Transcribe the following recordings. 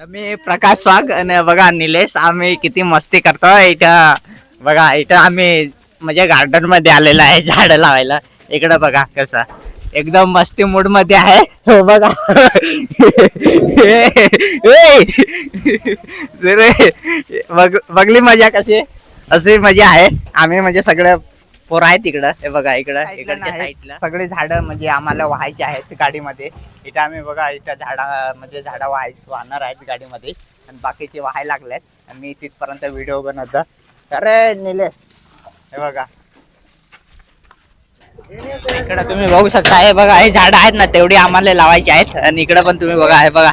मी प्रकाश वाघ आणि बघा निलेश आम्ही किती मस्ती करतो इथं. बघा इथं आम्ही म्हणजे गार्डन मध्ये आलेला आहे झाड लावायला. इकडं बघा कसं एकदम मस्ती मूड मध्ये आहे. हो बघा बघली मजा कशी अशी मजा आहे. आम्ही म्हणजे सगळं पोर आहे तिकडं. हे बघा इकडं इकडच्या साईडला सगळे झाड म्हणजे आम्हाला वाहायचे आहेत गाडीमध्ये. इथं आम्ही बघा इथं झाडा म्हणजे झाडा वाहणार आहेत गाडीमध्ये आणि बाकीचे वाहायला लागलेत. मी तिथपर्यंत व्हिडिओ बनवतो. अरे निलेश हे बघा इकडे तुम्ही बघू शकता. हे बघा हे झाड आहेत ना तेवढी आम्हाला लावायची आहेत. आणि इकडे पण तुम्ही बघा हे बघा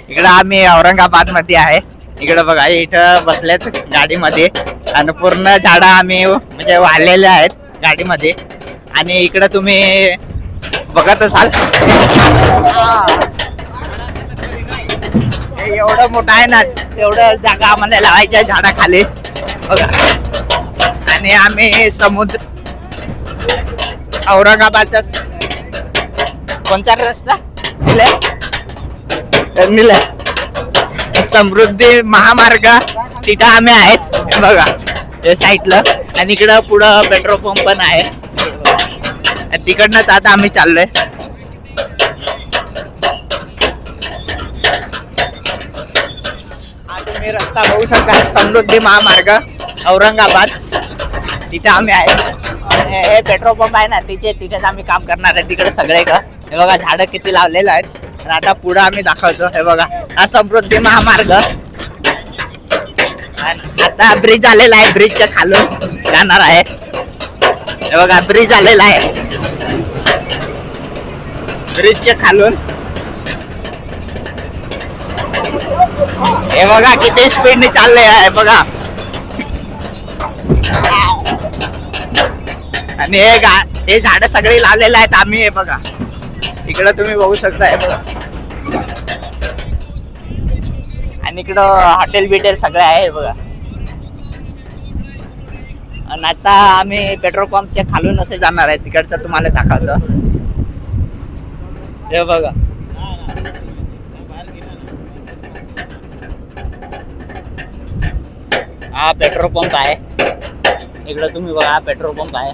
इकडं आम्ही औरंगाबाद मध्ये आहे. इकडे बघा इथं बसलेत गाडीमध्ये आणि पूर्ण झाडं आम्ही म्हणजे वाढलेले आहेत गाडीमध्ये. आणि इकडे तुम्ही बघत असाल एवढं मोठं आहे ना तेवढं जागा आम्हाला लावायच्या झाडाखाली बघा. आणि आम्ही समुद्र औरंगाबादचा कोणता रस्ता समृद्धी महामार्ग तिथं आम्ही आहेत बघा त्या साईडला. आणि इकडं पुढं पेट्रोल पंप पण आहे. तिकडनंच आता आम्ही चाललोय. हा तुम्ही रस्ता बघू शकता समृद्धी महामार्ग औरंगाबाद तिथे आम्ही आहे. हे पेट्रोल पंप आहे ना तिथेच आम्ही काम करणार आहे तिकडे सगळे का. हे बघा झाडं किती लावलेलं आहेत. आणि आता पुढं आम्ही दाखवतो. हे बघा हा समृद्धी महामार्ग. आणि आता ब्रिज आलेला आहे. ब्रिजच्या खालून जाणार आहे. हे बघा ब्रिज आलेला आहे. ब्रिजच्या खालून हे बघा किती स्पीडने चालले आहे बघा. आणि हे झाड सगळे लावलेले आहेत आम्ही. हे बघा इकडं तुम्ही बघू शकता. हे बघा आणि इकडं हॉटेल बिटेल सगळे आहे बघा. आणि आता आम्ही पेट्रोल पंपच्या खालून असे जाणार आहे तिकडचं तुम्हाला दाखवतो. हे बघा हा पेट्रोल पंप आहे. इकडं तुम्ही बघा पेट्रोल पंप आहे.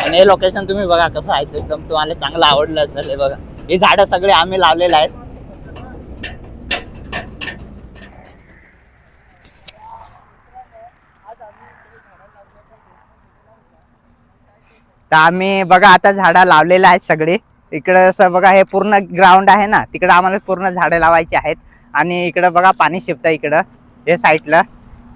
आणि हे लोकेशन तुम्ही बघा कसं आहे एकदम तुम्हाला चांगलं आवडलं असेल. हे बघा हे झाडं सगळे आम्ही लावलेले आहेत. तर आम्ही बघा आता झाडं लावलेले आहेत सगळे. इकडं असं बघा हे पूर्ण ग्राउंड आहे ना तिकडं आम्हाला पूर्ण झाडं लावायची आहेत. आणि इकडं बघा पाणी शिपतं इकडं हे साईडला.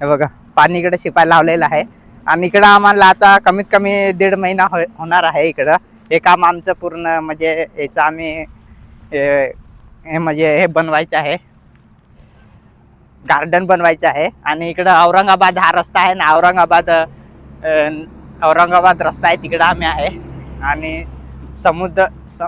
हे बघा पाणी इकडे शिपायला लावलेलं आहे. आणि इकडं आम्हाला आता कमीत कमी 1.5 महिना होणार आहे. इकडं हे काम आमचं पूर्ण म्हणजे याचं आम्ही हे म्हणजे हे बनवायचं आहे गार्डन बनवायचं आहे. आणि इकडं औरंगाबाद हा रस्ता आहे ना औरंगाबाद रस्ता आहे तिकडं आम्ही आहे. आणि समृद्धी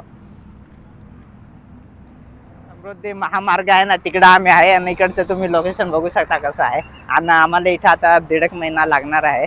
महामार्ग आहे ना तिकडं आम्ही आहे. आणि इकडचं तुम्ही लोकेशन बघू शकता कसं आहे. आणि आम्हाला इथं आता 1.5 महिना लागणार आहे.